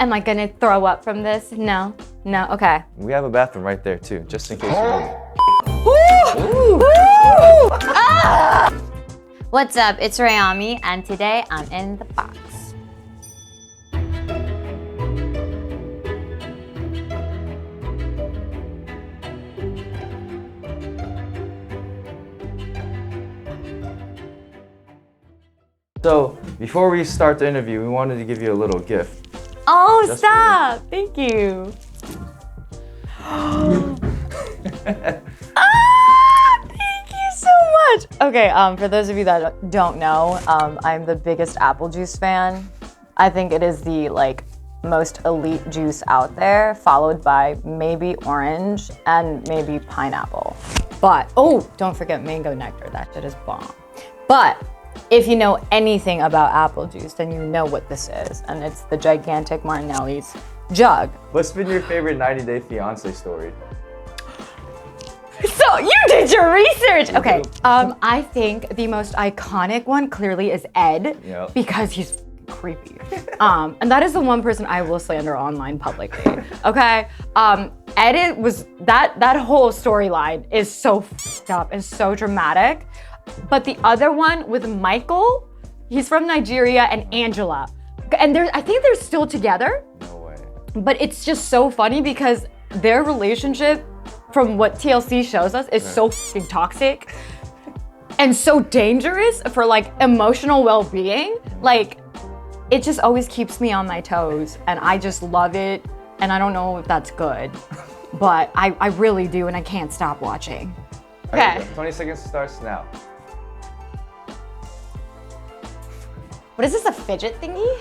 Am I gonna throw up from this? No, okay. We have a bathroom right there too, just in case you need it. Woo! Ah! What's up? It's Rei Ami, and today I'm in the box. So, before we start the interview, we wanted to give you a little gift. Oh, Just stop! Thank you. Thank you so much. Okay, for those of you that don't know, I'm the biggest apple juice fan. I think it is the most elite juice out there, followed by maybe orange and maybe pineapple. But don't forget mango nectar. That shit is bomb. But if you know anything about apple juice, then you know what this is, and it's the gigantic Martinelli's jug. What's been your favorite 90 Day Fiancé story? So you did your research. Okay, I think the most iconic one clearly is Ed, because he's creepy. And that is the one person I will slander online publicly. Okay, Ed was that whole storyline is so fucked up and so dramatic. But the other one with Michael, he's from Nigeria, and Angela. And I think they're still together. No way. But it's just so funny because their relationship, from what TLC shows us, is so fucking toxic and so dangerous for emotional well-being. It just always keeps me on my toes, and I just love it. And I don't know if that's good, but I really do, and I can't stop watching. Okay. 20 seconds starts now. What is this, a fidget thingy?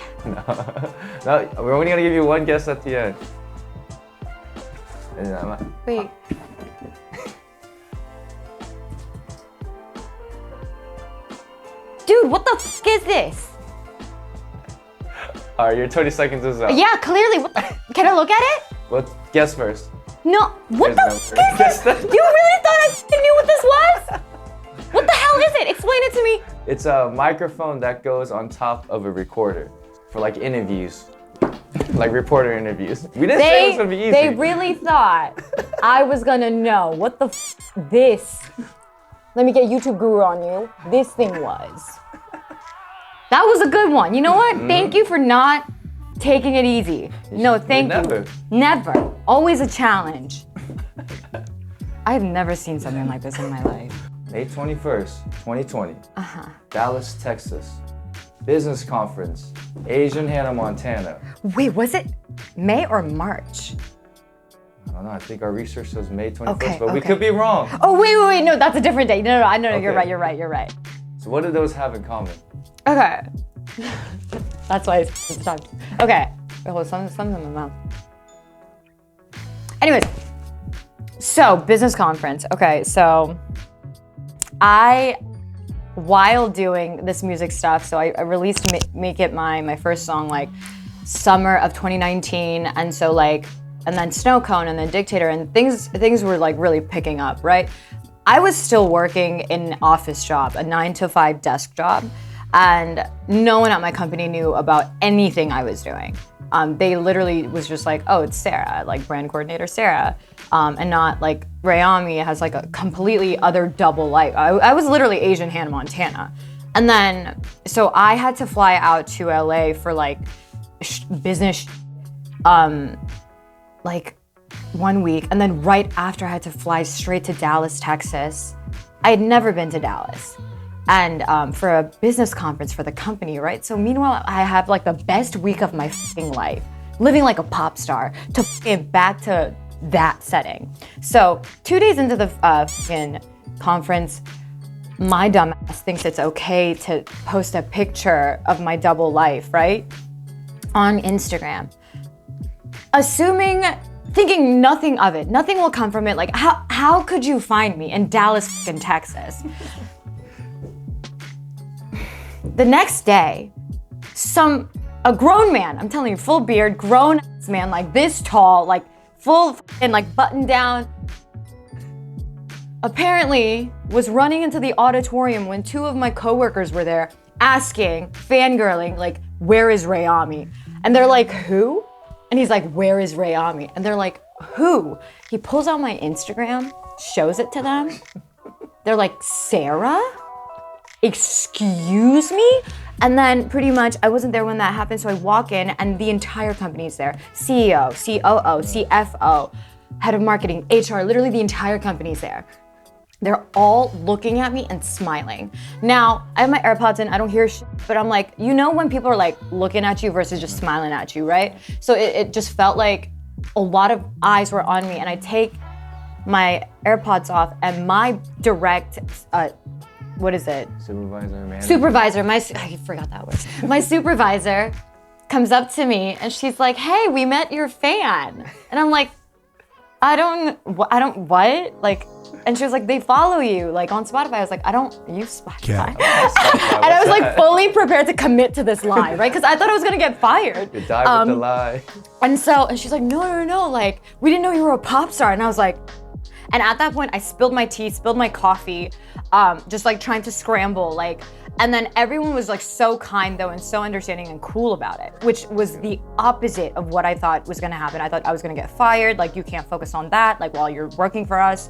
No, we're only gonna give you one guess at the end. Wait. Dude, what the f is this? Alright, your 20 seconds is up. Yeah, clearly. What the can I look at it? Well, guess first. No, what the f is this? You really thought I knew what this was? What the hell is it? Explain it to me. It's a microphone that goes on top of a recorder for interviews. Reporter interviews. We didn't say it was gonna be easy. They really thought I was gonna know what the f this. Let me get YouTube guru on you. This thing was. That was a good one. You know what? Thank you for not taking it easy. No, thank you. Never. Always a challenge. I've never seen something like this in my life. May 21st, 2020. Dallas, Texas. Business conference. Asian Hannah, Montana. Wait, was it May or March? I don't know. I think our research says May 21st, Okay, but we could be wrong. Oh, wait. No, that's a different day. No, okay. You're right. So what do those have in common? Okay. That's why it's time. Okay. Wait, hold on, something in my mouth. Anyways, so business conference. Okay, so while doing this music stuff, so I released Make It Mine, my first song, summer of 2019, and so and then Snow Cone, and then Dictator, and things were really picking up, right? I was still working in an office job, a 9-to-5 desk job, and no one at my company knew about anything I was doing. They literally was just oh, it's Sarah, brand coordinator Sarah, and not Rei Ami has a completely other double life. I was literally Asian Hannah, Montana. And then, so I had to fly out to LA for business, 1 week. And then right after I had to fly straight to Dallas, Texas. I had never been to Dallas. And for a business conference for the company, right? So meanwhile, I have the best week of my f***ing life, living like a pop star, to get back to that setting. So 2 days into the f***ing conference, my dumbass thinks it's okay to post a picture of my double life, right? On Instagram. Thinking nothing of it. Nothing will come from it. How could you find me in Dallas, f***ing Texas? The next day, a grown man, I'm telling you, full beard, grown man, this tall, full and button down, apparently was running into the auditorium when 2 of my coworkers were there asking, fangirling, where is Rei Ami? And they're like, who? And he's like, where is Rei Ami? And they're like, who? He pulls out my Instagram, shows it to them. They're like, Sarah? Excuse me? And then pretty much, I wasn't there when that happened, so I walk in and the entire company's there. CEO, COO, CFO, head of marketing, HR, literally the entire company's there. They're all looking at me and smiling. Now, I have my AirPods in, I don't hear shit, but I'm like, you know when people are like looking at you versus just smiling at you, right? So it just felt like a lot of eyes were on me, and I take my AirPods off and my direct, what is it? Supervisor, I forgot that word. My supervisor comes up to me and she's like, hey, we met your fan. And I'm like, I don't, what? Like, and she was like, they follow you, like on Spotify. I was like, I don't use Spotify. Yeah. And I was like fully prepared to commit to this lie, right? Because I thought I was gonna get fired. You die with the lie. And she's like, no, like, we didn't know you were a pop star. And I was like, and at that point, I spilled my tea, spilled my coffee, just like trying to scramble, like, and then everyone was like so kind though and so understanding and cool about it, which was the opposite of what I thought was gonna happen. I thought I was gonna get fired, like you can't focus on that, like while you're working for us.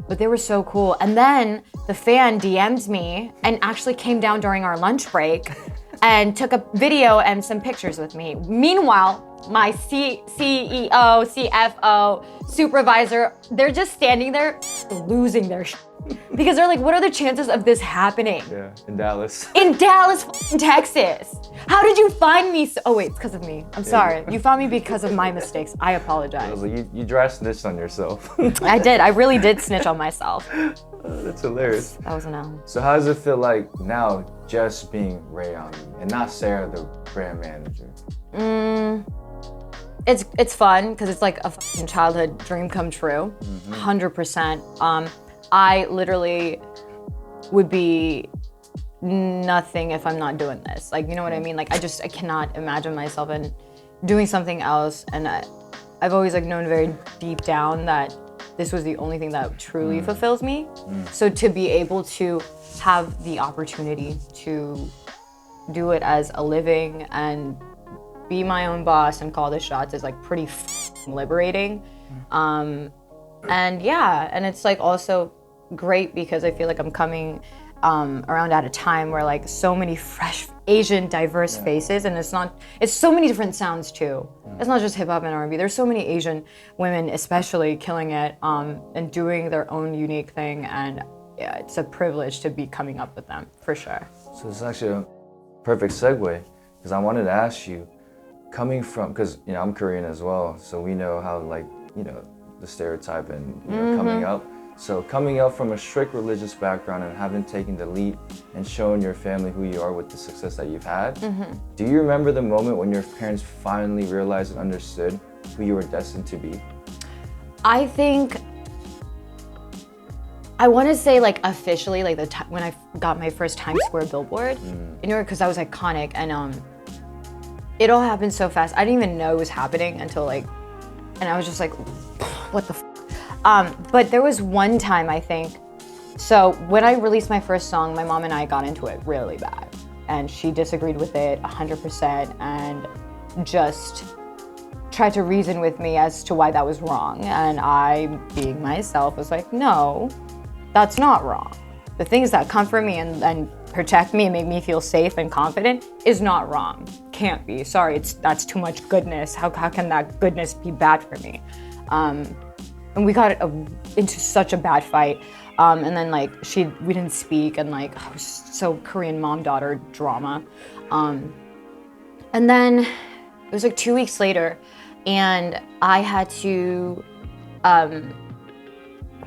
But they were so cool. And then the fan DM'd me and actually came down during our lunch break and took a video and some pictures with me. Meanwhile, my CEO, CFO, supervisor, they're just standing there losing their shit. Because they're like, what are the chances of this happening? Yeah, in Dallas. In Dallas, Texas. How did you find me? Oh wait, it's because of me. I'm sorry. You found me because of my mistakes. I apologize. I was like, you dry snitched on yourself. I did. I really did snitch on myself. That's hilarious. That was an L. So how does it feel like now just being Rei Ami and not Sarah, the brand manager? It's fun because it's like a fucking childhood dream come true, 100%. I literally would be nothing if I'm not doing this. Like, you know what I mean? Like, I cannot imagine myself in doing something else. And I've always like known very deep down that this was the only thing that truly fulfills me. So to be able to have the opportunity to do it as a living and be my own boss and call the shots is like pretty liberating. And yeah, and it's like also great because I feel like I'm coming around at a time where like so many fresh Asian diverse faces, and it's so many different sounds too. It's not just hip hop and R&B. There's so many Asian women especially killing it and doing their own unique thing, and yeah, it's a privilege to be coming up with them for sure. So it's actually a perfect segue because I wanted to ask you, coming from, because you know I'm Korean as well, so we know how like the stereotype and coming up. So coming up from a strict religious background and having taken the lead and showing your family who you are with the success that you've had, do you remember the moment when your parents finally realized and understood who you were destined to be? I think I want to say like officially like when I got my first Times Square billboard, in New York, because I was iconic, and it all happened so fast. I didn't even know it was happening until like, and I was just like, what the f? But there was one time I think, so when I released my first song, my mom and I got into it really bad. And she disagreed with it 100% and just tried to reason with me as to why that was wrong. And I, being myself, was like, no, that's not wrong. The things that comfort me and protect me and make me feel safe and confident is not wrong. Can't be. Sorry, that's too much goodness. How can that goodness be bad for me? And we got into such a bad fight. And then like we didn't speak, and like it was so Korean mom-daughter drama. And then it was like 2 weeks later, and I had to, I'm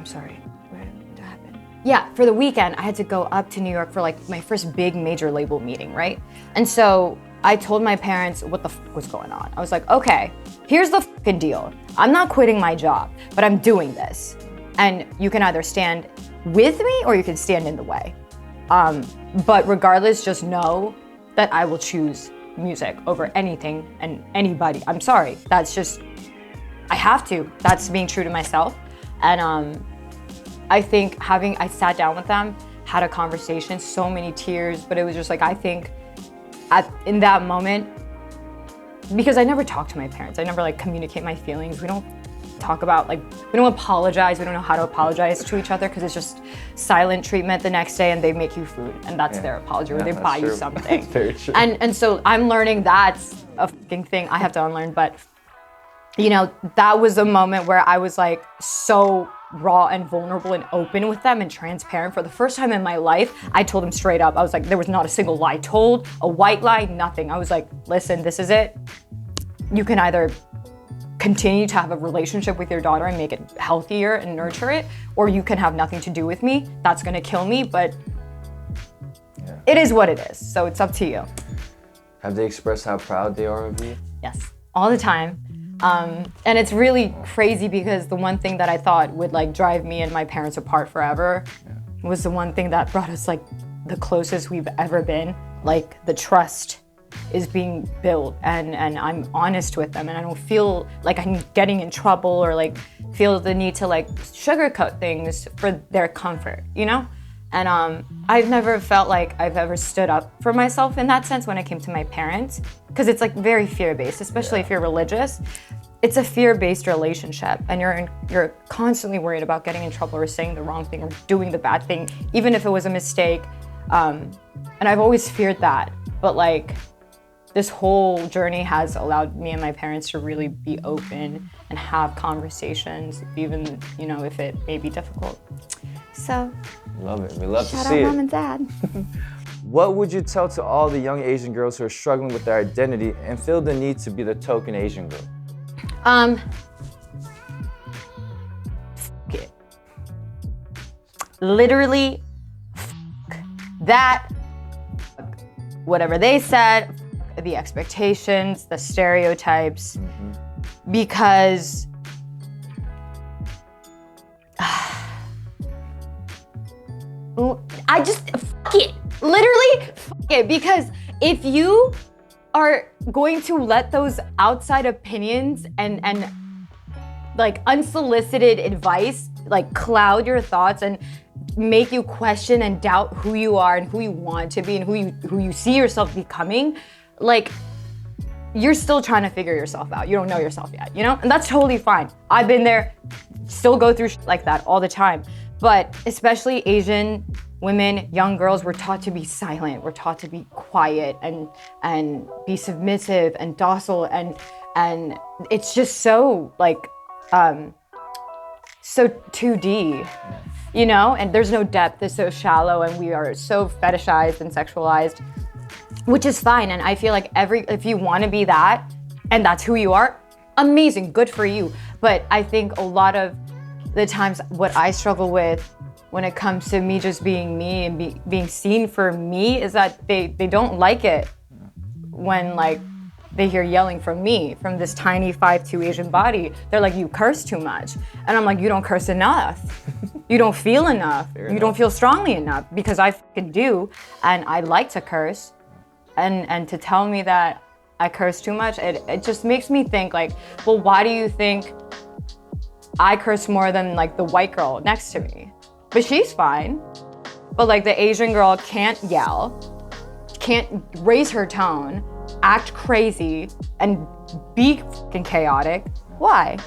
sorry, what happened? Yeah, for the weekend, I had to go up to New York for like my first big major label meeting, right? And so I told my parents what the was going on. I was like, okay, here's the fucking deal. I'm not quitting my job, but I'm doing this. And you can either stand with me or you can stand in the way. But regardless, just know that I will choose music over anything and anybody. I'm sorry, that's just, I have to. That's being true to myself. And I think I sat down with them, had a conversation, so many tears, but it was just like, I think in that moment, because I never talk to my parents. I never like communicate my feelings. We don't talk about like, we don't apologize. We don't know how to apologize to each other because it's just silent treatment the next day and they make you food and that's their apology or they buy you something. Very true. And so I'm learning that's a fucking thing I have to unlearn. But you know, that was a moment where I was like so raw and vulnerable and open with them and transparent. For the first time in my life, I told them straight up. I was like, there was not a single lie told, a white lie, nothing. I was like, listen, this is it. You can either continue to have a relationship with your daughter and make it healthier and nurture it, or you can have nothing to do with me. That's gonna kill me, but it is what it is. So it's up to you. Have they expressed how proud they are of you? Yes, all the time. And it's really crazy because the one thing that I thought would like drive me and my parents apart forever was the one thing that brought us like the closest we've ever been. Like the trust is being built and I'm honest with them and I don't feel like I'm getting in trouble or like feel the need to like sugarcoat things for their comfort, you know? And I've never felt like I've ever stood up for myself in that sense when it came to my parents, because it's like very fear-based, especially if you're religious. It's a fear-based relationship and you're constantly worried about getting in trouble or saying the wrong thing or doing the bad thing, even if it was a mistake. And I've always feared that, but like this whole journey has allowed me and my parents to really be open and have conversations, even, you know, if it may be difficult. So, love it. We love to see it. Shout out mom and dad. What would you tell to all the young Asian girls who are struggling with their identity and feel the need to be the token Asian girl? F it. Literally, f that. Whatever they said, the expectations, the stereotypes, because I just, fuck it. Literally, fuck it. Because if you are going to let those outside opinions and like unsolicited advice like cloud your thoughts and make you question and doubt who you are and who you want to be and who you see yourself becoming, like you're still trying to figure yourself out. You don't know yourself yet, you know? And that's totally fine. I've been there, still go through shit like that all the time. But especially Asian women, young girls, we're taught to be silent. We're taught to be quiet and be submissive and docile and it's just so like so 2D, you know? And there's no depth. It's so shallow and we are so fetishized and sexualized, which is fine. And I feel like if you want to be that and that's who you are, amazing, good for you. But I think a lot of the times what I struggle with when it comes to me just being me and being seen for me is that they don't like it when like they hear yelling from me, from this tiny 5'2" Asian body. They're like, you curse too much. And I'm like, you don't curse enough. You don't feel enough. You don't feel strongly enough, because I fucking do. And I like to curse. And to tell me that I curse too much, it just makes me think like, well, why do you think I curse more than like the white girl next to me? But she's fine. But like the Asian girl can't yell, can't raise her tone, act crazy, and be fucking chaotic. Why?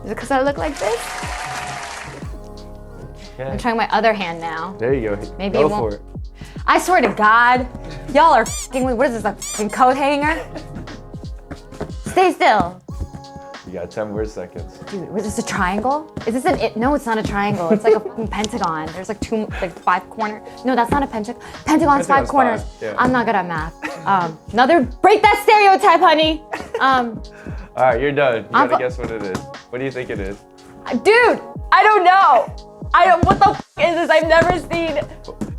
Is it because I look like this? Okay. I'm trying my other hand now. There you go. Maybe go it won't. for it. I swear to God, y'all are fucking with, what is this, a fucking coat hanger? Stay still. You got 10 more seconds. Dude, was this a triangle? Is this no, it's not a triangle. It's like a fucking pentagon. There's like five corners. No, that's not a pentagon. Pentagon's 5 corners. Yeah. I'm not good at math. Break that stereotype, honey. All right, you're done. You gotta guess what it is. What do you think it is? Dude, I don't know. What the f is this? I've never seen.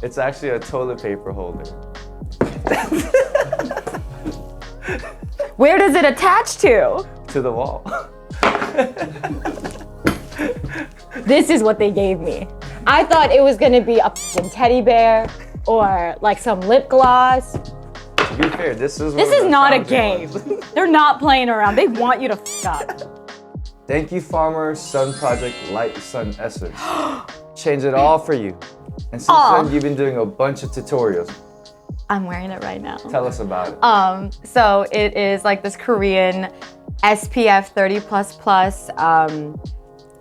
It's actually a toilet paper holder. Where does it attach to? To the wall. This is what they gave me. I thought it was gonna be a f***ing teddy bear or like some lip gloss. To be fair, this is not a game. They're not playing around. They want you to f up. Thank you, Farmer Sun Project Light Sun Essence. Change it all for you. And since then, you've been doing a bunch of tutorials. I'm wearing it right now. Tell us about it. So it is like this Korean SPF 30++,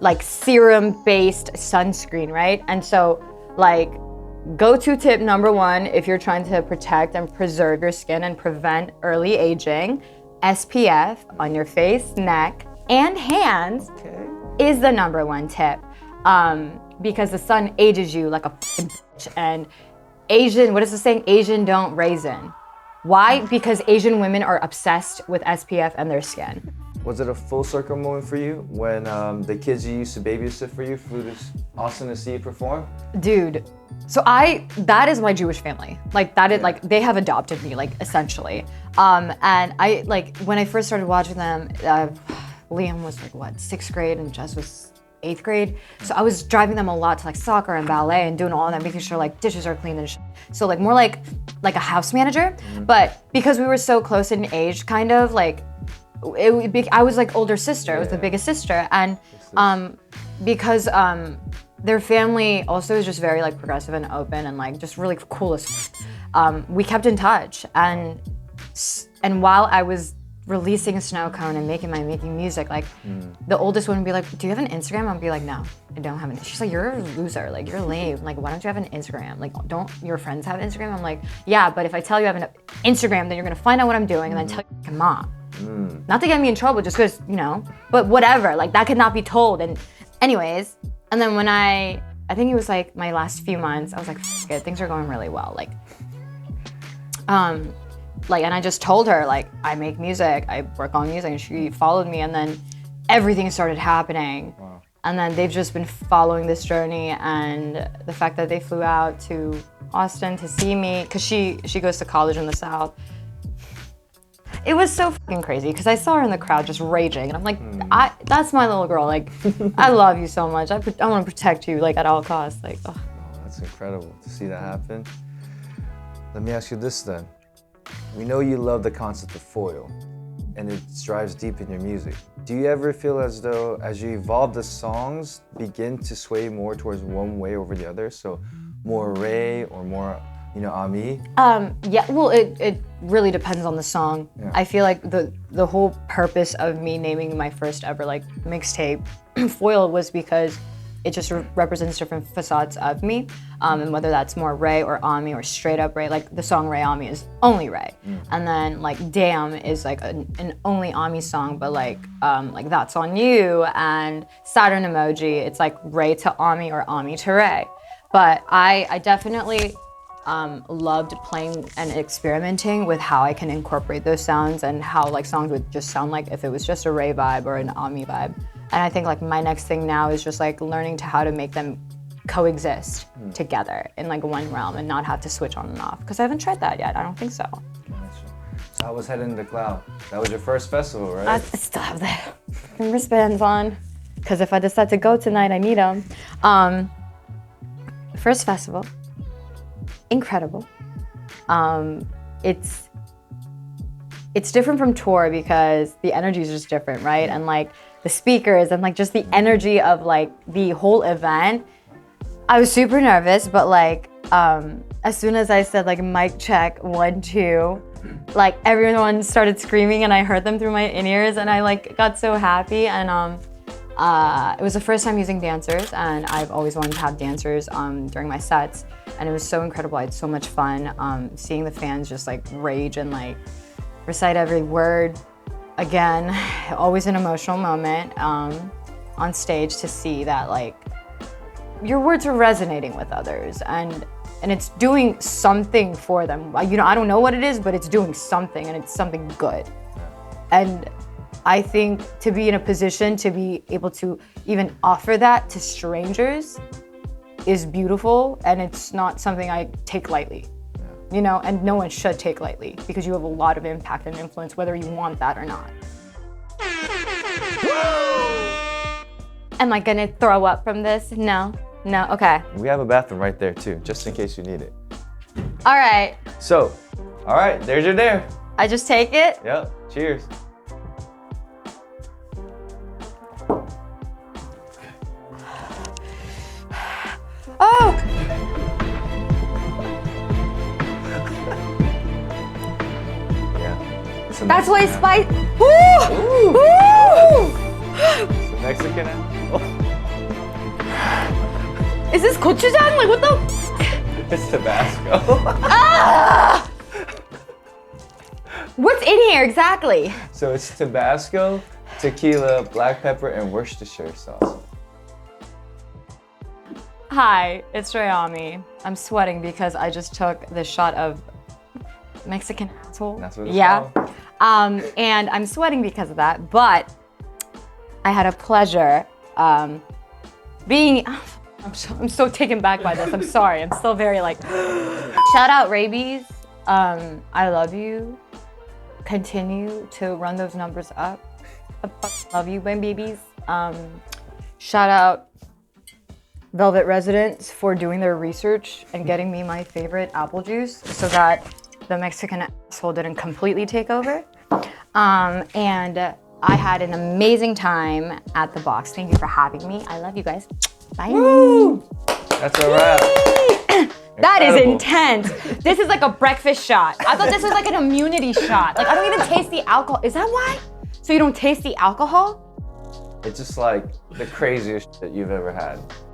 like serum-based sunscreen, right? And so like go-to tip number one, if you're trying to protect and preserve your skin and prevent early aging, SPF on your face, neck, and hands is the number one tip. Because the sun ages you like a bitch. And Asian, what is the saying? Asian don't raisin. Why? Because Asian women are obsessed with SPF and their skin. Was it a full circle moment for you when the kids you used to babysit for you flew to Austin to see you perform? Dude, so that is my Jewish family. Like that is like, they have adopted me, like essentially. And I like, when I first started watching them, Liam was like what, 6th grade and Jess was 8th grade. So I was driving them a lot to like soccer and ballet and doing all of that, making sure like dishes are clean and shit. So like more like a house manager. But because we were so close in age, kind of like, I was like older sister, I was the biggest sister. And because their family also is just very like progressive and open and like just really cool as we kept in touch. And while I was releasing Snow Cone and making music, like the oldest one would be like, do you have an Instagram? I'd be like, no, I don't have an. She's like, you're a loser, like you're lame, like why don't you have an Instagram? Like don't your friends have Instagram? I'm like, yeah, but if I tell you I have an Instagram, then you're gonna find out what I'm doing and then tell your mom. Not to get me in trouble, just because, you know, but whatever, like that could not be told. And anyways, and then when I think it was like my last few months, I was like, F it, things are going really well. And I just told her, like, I make music, I work on music, and she followed me, and then everything started happening. Wow. And then they've just been following this journey, and the fact that they flew out to Austin to see me, because she goes to college in the South. It was so fucking crazy, because I saw her in the crowd just raging, and I'm like, that's my little girl, like, I love you so much, I want to protect you, like, at all costs, like, ugh. Oh, that's incredible to see that happen. Let me ask you this then. We know you love the concept of foil, and it drives deep in your music. Do you ever feel as though, as you evolve, the songs begin to sway more towards one way over the other? So more Rei or more, you know, Ami? Yeah, well, it really depends on the song. Yeah. I feel like the whole purpose of me naming my first ever like mixtape Foil was because it just represents different facades of me, and whether that's more Rei or Ami or straight up Rei. Like the song Rei Ami is only Rei, and then like Damn is like an only Ami song, but like That's On You and Saturn Emoji, it's like Rei to Ami or Ami to Rei. But I definitely loved playing and experimenting with how I can incorporate those sounds and how like songs would just sound like if it was just a Rei vibe or an Ami vibe. And I think like my next thing now is just like learning how to make them coexist together in like one realm and not have to switch on and off. Because I haven't tried that yet. I don't think so. So how was Head in the Cloud? That was your first festival, right? I still have the wristbands on. Because if I decide to go tonight, I need them. First festival, incredible. It's different from tour because the energy is just different, right? And like the speakers and like just the energy of like the whole event. I was super nervous, but like as soon as I said like mic check 1, 2, like everyone started screaming and I heard them through my in-ears and I like got so happy. And it was the first time using dancers, and I've always wanted to have dancers during my sets, and it was so incredible. I had so much fun seeing the fans just like rage and like recite every word. Again, always an emotional moment on stage to see that like your words are resonating with others and it's doing something for them. You know, I don't know what it is, but it's doing something and it's something good. And I think to be in a position to be able to even offer that to strangers is beautiful, and it's not something I take lightly. You know, and no one should take lightly because you have a lot of impact and influence whether you want that or not. Am I gonna throw up from this? No, okay. We have a bathroom right there too, just in case you need it. All right. So, all right, there's your dare. I just take it? Yep, cheers. Oh! a That's why Mexican spice. Woo! Woo! Mexican apple. Is this gochujang? Like what the? It's Tabasco. Ah! What's in here exactly? So it's Tabasco, tequila, black pepper, and Worcestershire sauce. Hi, it's Rei Ami. I'm sweating because I just took this shot of Mexican asshole. That's what it's called. And I'm sweating because of that, but I had a pleasure being. I'm so taken back by this. I'm sorry. I'm still very like. Shout out Rabies. I love you. Continue to run those numbers up. I love you, my babies. Shout out Velvet Residents for doing their research and getting me my favorite apple juice so that the Mexican asshole didn't completely take over. And I had an amazing time at the box. Thank you for having me. I love you guys. Bye. Woo! That's a wrap. That is Incredible. intense. This is like a breakfast shot. I thought this was like an immunity shot. Like I don't even taste the alcohol. Is that why? So you don't taste the alcohol? It's just like the craziest shit you've ever had.